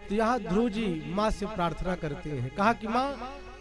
तो यहाँ ध्रुव जी माँ से प्रार्थना करते हैं, कहा कि माँ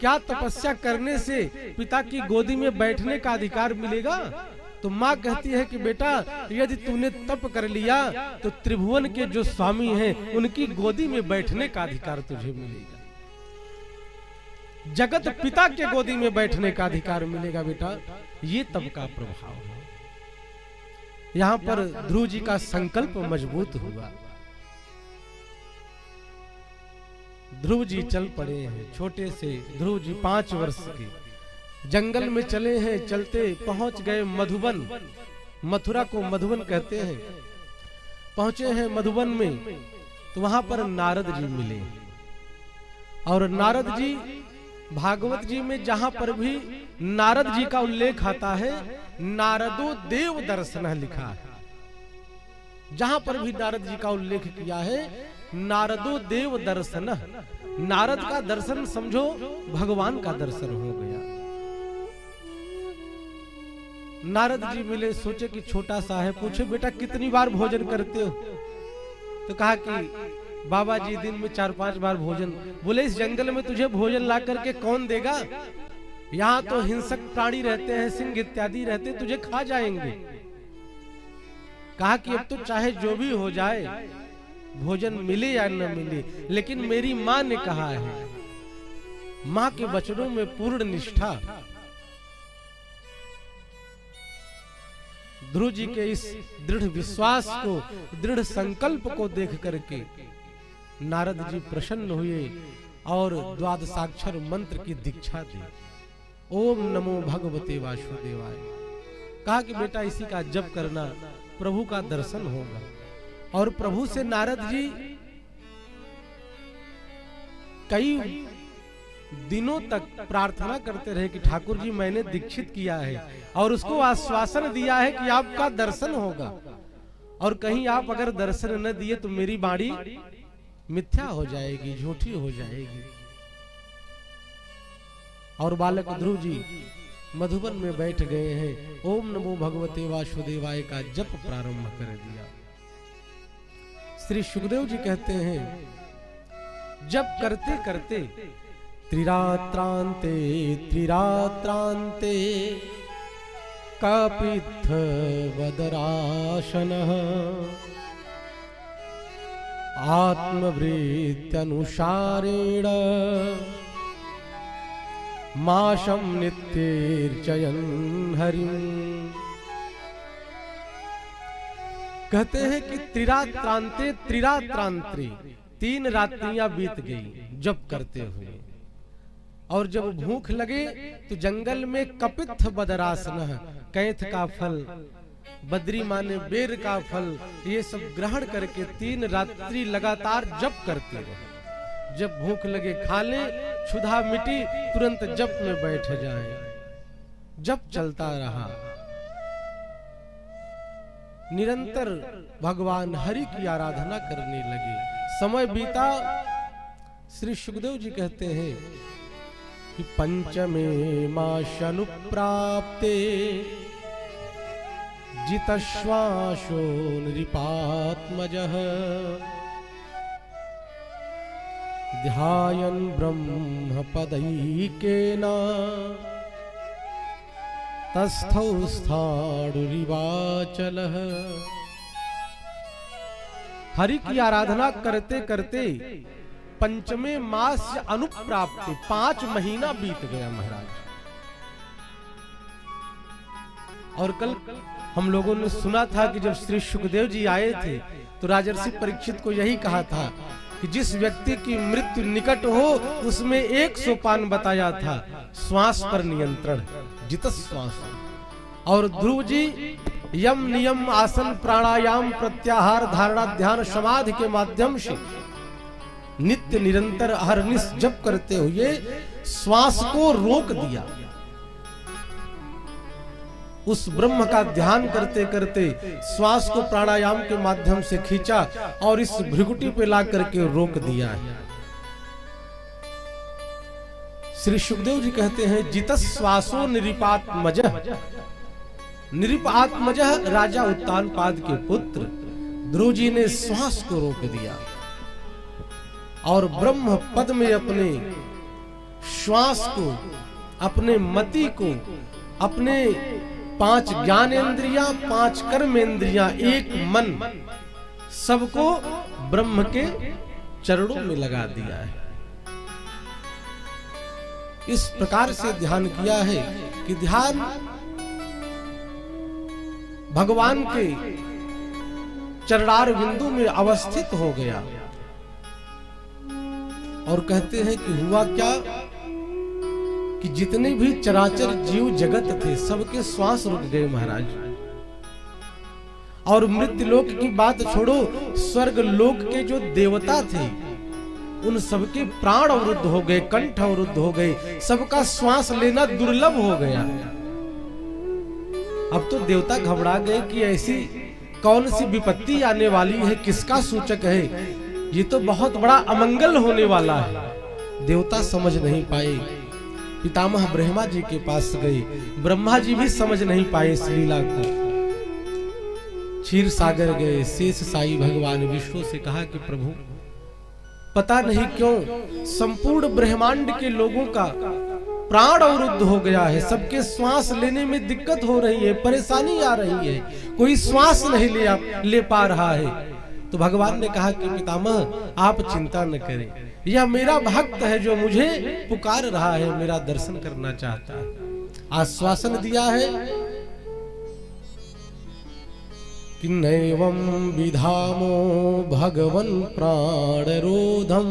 क्या तपस्या करने से पिता की गोदी में बैठने का अधिकार मिलेगा? तो माँ कहती है कि बेटा यदि तूने तप कर लिया तो त्रिभुवन के जो स्वामी हैं उनकी गोदी में बैठने का अधिकार तुझे मिलेगा, जगत पिता के गोदी में बैठने का अधिकार मिलेगा बेटा। ये तप का प्रभाव है। यहाँ पर ध्रुव जी का संकल्प मजबूत हुआ। ध्रुव जी चल पड़े हैं। छोटे से ध्रुव जी 5 वर्ष के जंगल में चले हैं। चलते पहुंच गए मधुबन। मथुरा को मधुबन कहते हैं। पहुंचे हैं मधुबन में तो वहां पर नारद जी मिले। और नारद जी भागवत जी में जहां पर भी नारद जी का उल्लेख आता है, नारदो देव दर्शन लिखा है। जहां पर भी नारद जी का उल्लेख किया है, नारदो देव दर्शन। नारद का दर्शन समझो भगवान का दर्शन हो गया। नारद जी मिले, सोचे कि छोटा सा है, पूछे बेटा कितनी बार भोजन करते हो? तो कहा कि बाबा जी दिन में 4-5 बार भोजन। बोले इस जंगल में तुझे भोजन ला करके कौन देगा? यहाँ तो हिंसक प्राणी रहते हैं, सिंह इत्यादि रहते, तुझे खा जाएंगे। कहा कि अब तो चाहे जो भी हो जाए, भोजन मिले या न मिले, लेकिन मेरी माँ ने कहा है, माँ के वचनों में पूर्ण निष्ठा। ध्रुव जी के इस दृढ़ विश्वास को, दृढ़ संकल्प को देख करके नारद जी प्रसन्न हुए और द्वादशाक्षर मंत्र की दीक्षा दी। ओम नमो भगवते वासुदेवाय। कहा कि बेटा इसी का जप करना, प्रभु का दर्शन होगा। और प्रभु से नारद जी कई दिनों तक प्रार्थना करते रहे कि ठाकुर जी मैंने दीक्षित किया है और उसको आश्वासन दिया है कि आपका दर्शन होगा, और कहीं आप अगर दर्शन न दिए तो मेरी बाणी मिथ्या हो जाएगी, झूठी हो जाएगी। और बालक ध्रुव जी मधुबन में बैठ गए हैं। ओम नमो भगवते वासुदेवाय का जप प्रारंभ कर दिया। श्री सुखदेव जी कहते हैं, जप करते करते त्रिरात्रांते त्रिरात्रांते कपित्थ वदराशनः आत्मवृत्त्यनुसारेण माशं नित्यर्चयन् हरिम्। कहते हैं कि त्रिरात्रांते त्रिरात्रांते 3 रात्रियां बीत गई जप करते हुए। और जब भूख लगे तो जंगल में कपित्थ बदरासन, कैथ का फल, बद्री माने बेर का फल, ये सब ग्रहण करके 3 रात्रि लगातार जप करते रहे। जब भूख लगे खा ले, क्षुधा मिटी तुरंत जप में बैठ जाए। जप चलता रहा। निरंतर भगवान हरि की आराधना करने लगे। समय बीता। श्री सुखदेव जी कहते हैं कि पंचमे माशानुप्राप्ते जितश्वासो नृपात्मजः ध्यायन् ब्रह्मपदैकेन तस्थौ स्थाणुरिवाचलः। हरि की आराधना करते करते पंचमे मास अनुप्राप्ति 5 महीना बीत गया महाराज। और कल हम लोगों ने सुना था कि जब श्री सुखदेव जी आए थे तो राजर्षि परीक्षित को यही कहा था कि जिस व्यक्ति की मृत्यु निकट हो उसमें एक सोपान बताया था, श्वास पर नियंत्रण, जित श्वास। और ध्रुव जी यम नियम आसन प्राणायाम प्रत्याहार धारणा ध्यान समाधि के माध्यम से नित्य निरंतर अहरनिश जप करते हुए श्वास को रोक दिया। उस ब्रह्म का ध्यान करते करते श्वास को प्राणायाम के माध्यम से खींचा और इस भृगुटी पे ला करके रोक दिया है। श्री सुखदेव जी कहते हैं, जितश्वासो निरिपात्मजः। निरिपात्मजः राजा उत्तानपाद के पुत्र ध्रुव जी ने श्वास को रोक दिया। और ब्रह्म पद में अपने श्वास को, अपने मति को, अपने 5 ज्ञानेंद्रियां, 5 कर्मेंद्रियां, एक मन, सबको ब्रह्म के चरणों में लगा दिया है। इस प्रकार से ध्यान किया है कि ध्यान भगवान के चरणार बिंदु में अवस्थित हो गया। और कहते हैं कि हुआ क्या कि जितने भी चराचर जीव जगत थे सबके श्वास रुक गए महाराज। और मृत्यु लोक की बात छोड़ो, स्वर्ग लोक के जो देवता थे उन सबके प्राण अवरुद्ध हो गए, कंठ अवरुद्ध हो गए, सबका श्वास लेना दुर्लभ हो गया। अब तो देवता घबरा गए कि ऐसी कौन सी विपत्ति आने वाली है, किसका सूचक है, ये तो बहुत बड़ा अमंगल होने वाला है। देवता समझ नहीं पाए, पितामह ब्रह्मा जी के पास गए, ब्रह्मा जी भी समझ नहीं पाए इस लीला को। क्षीर सागर गए, शेष साई भगवान विष्णु से कहा कि प्रभु पता नहीं क्यों संपूर्ण ब्रह्मांड के लोगों का प्राण अवरुद्ध हो गया है, सबके श्वास लेने में दिक्कत हो रही है, परेशानी आ रही है, कोई श्वास नहीं ले पा रहा है। तो भगवान ने कहा कि पितामह आप चिंता न करें, यह मेरा भक्त है जो मुझे पुकार रहा है, मेरा दर्शन करना चाहता है। आश्वासन दिया है कि नैवं विधामो भगवन् प्राणरोधम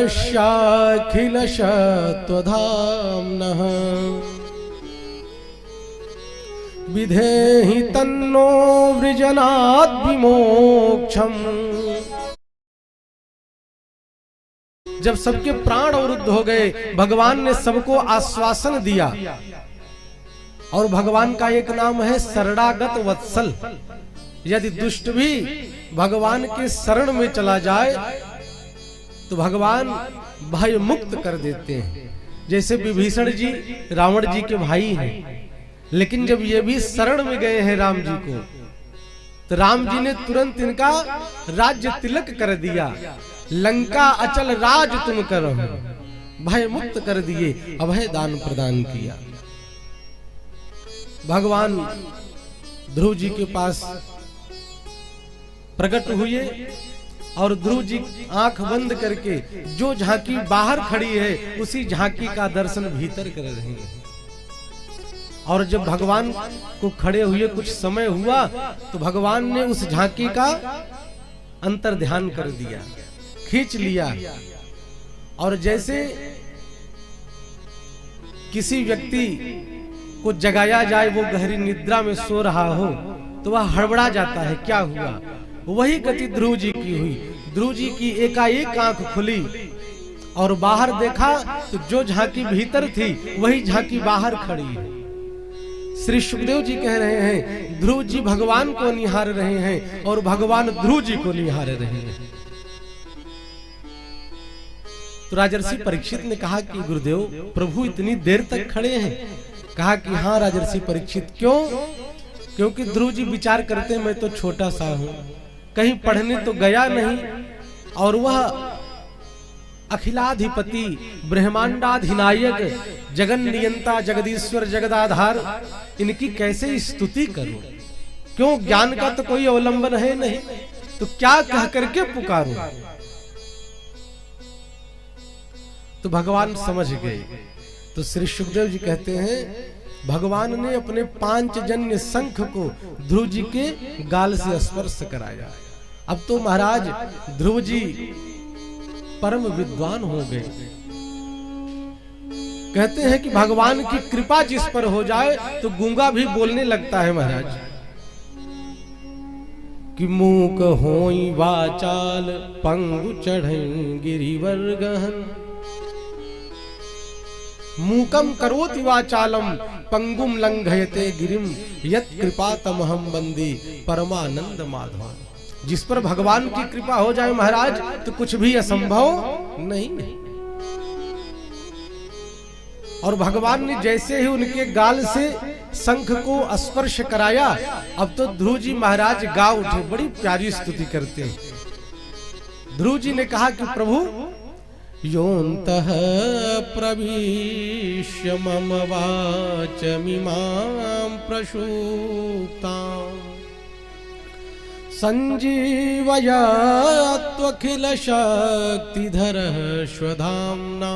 चराचरस्याखिल सत्त्वधाम्नः विधेहि तन्नो वृजनात् विमोक्षम्। जब सबके प्राण अवरुद्ध हो गए, भगवान ने सबको आश्वासन दिया। और भगवान का एक नाम है शरणागत वत्सल। यदि दुष्ट भी भगवान के शरण में चला जाए तो भगवान भय मुक्त कर देते हैं। जैसे विभीषण जी रावण जी के भाई हैं, लेकिन जब ये भी शरण में गए हैं राम जी को, तो राम जी ने तुरंत इनका राज्य तिलक कर दिया। लंका अचल राज तुम करो, भय मुक्त कर दिए, अभय दान प्रदान किया। भगवान ध्रुव जी के पास प्रकट हुए और ध्रुव जी आंख बंद करके जो झांकी बाहर खड़ी है उसी झांकी का दर्शन भीतर कर रहे हैं। और जब भगवान को खड़े हुए कुछ समय हुआ तो भगवान ने उस झांकी का अंतर ध्यान कर दिया, खींच लिया। और जैसे किसी व्यक्ति को जगाया जाए, वो गहरी निद्रा में सो रहा हो तो वह हड़बड़ा जाता है, क्या हुआ। वही गति ध्रुव जी की हुई। ध्रुव जी की एकाएक आंख खुली और बाहर देखा तो जो झांकी भीतर थी वही झांकी बाहर खड़ी है। श्री सुखदेव जी कह रहे हैं ध्रुव जी भगवान को निहार रहे हैं और भगवान ध्रुव जी को निहार रहे हैं। तो राजर्षि परीक्षित ने कहा कि गुरुदेव प्रभु इतनी देर तक खड़े हैं। कहा कि हाँ राजर्षि परीक्षित, क्यों? क्योंकि ध्रुव जी विचार करते हैं मैं तो छोटा सा हूं, कहीं पढ़ने तो गया नहीं, और वह अखिलाधिपति ब्रह्मांडाधिनायक जगन नियंता जगदीश्वर जगदाधार, इनकी कैसे स्तुति करूं? क्यों? ज्ञान का तो कोई अवलंबन है नहीं, तो क्या कह करके पुकारूं? तो भगवान समझ गए। तो श्री सुखदेव जी कहते हैं भगवान ने अपने पांचजन्य शंख को ध्रुव जी के गाल से स्पर्श कराया। अब तो महाराज ध्रुव जी परम विद्वान हो गए। कहते हैं कि भगवान की कृपा जिस पर हो जाए तो गूंगा भी बोलने लगता है महाराज। कि मूक होई वाचाल पंगु चढ़ई गिरिवर गहन, मूकम करोति वाचालम पंगुम लंघयते गिरिम यत् कृपा तमहम वंदे परमानंद माधव। जिस पर भगवान की कृपा हो जाए महाराज तो कुछ भी असंभव नहीं। और भगवान ने जैसे ही उनके गाल से शंख को स्पर्श कराया, अब तो ध्रुव जी महाराज गा उठे, बड़ी प्यारी स्तुति करते हैं। ध्रुव जी ने कहा कि प्रभु योऽन्तः प्रविश्य मम वाचमिमां प्रसूप्ताम् संजीवयत्वखिल शक्तिधरः स्वधाम्ना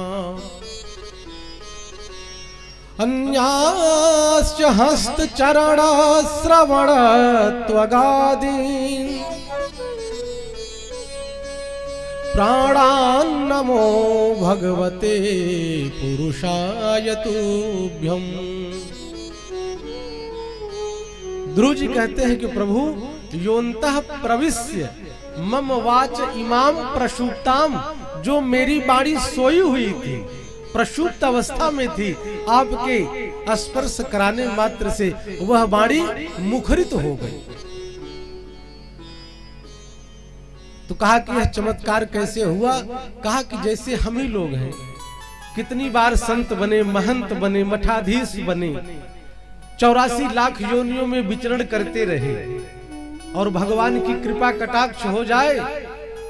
अन्याश्च हस्तचरणश्रवणत्वगादीन् प्राणान्नमो भगवते पुरुषाय तुभ्यम्। ध्रुव जी कहते हैं कि प्रभु योऽन्तः प्रविश्य मम वाच इमाम प्रसूप्ताम, जो मेरी बाणी सोई हुई थी, प्रसूप्त अवस्था में थी, आपके स्पर्श कराने मात्र से वह बाणी मुखरित हो गई। तो कहा कि यह चमत्कार कैसे हुआ? कहा कि जैसे हम ही लोग हैं, कितनी बार संत बने, महंत बने, मठाधीश बने, 84 लाख योनियों में विचरण करते रहे, और भगवान की कृपा कटाक्ष हो जाए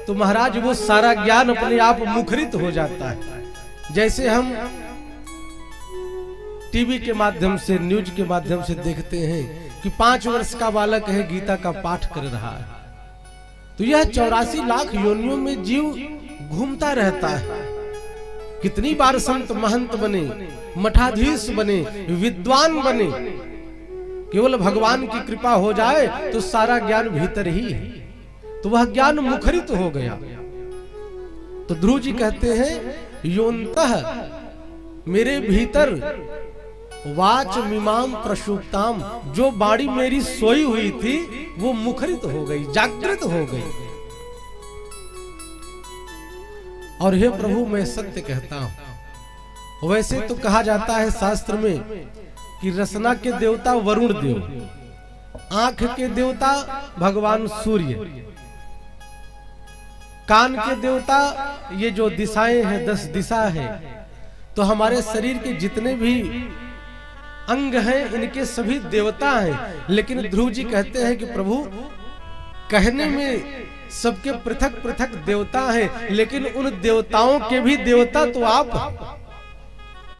तो महाराज वो सारा ज्ञान अपने आप मुखरित हो जाता है। जैसे हम टीवी के माध्यम से, न्यूज के माध्यम से देखते हैं कि 5 वर्ष का बालक है, गीता का पाठ कर रहा है, तो यह 84 लाख योनियों में जीव घूमता रहता है। कितनी बार संत महंत बने, मठाधीश बने, विद्वान बने, केवल भगवान की कृपा हो जाए तो सारा ज्ञान भीतर ही है, तो वह ज्ञान मुखरित हो गया। तो ध्रुव जी कहते हैं योऽन्तः, मेरे भीतर वाच मिमाम प्रसूप्ताम, जो बाणी मेरी सोई हुई थी वो मुखरित हो गई, जागृत हो गई। और हे प्रभु मैं सत्य कहता हूं, वैसे तो कहा जाता है शास्त्र में कि रसना के देवता वरुण देव, आंख के देवता भगवान सूर्य, कान के देवता ये जो दिशाएं हैं 10 दिशा है, तो हमारे शरीर के जितने भी अंग हैं इनके सभी देवता हैं। लेकिन ध्रुव जी कहते हैं कि प्रभु कहने में सबके पृथक पृथक देवता हैं, लेकिन उन देवताओं के भी देवता तो आप।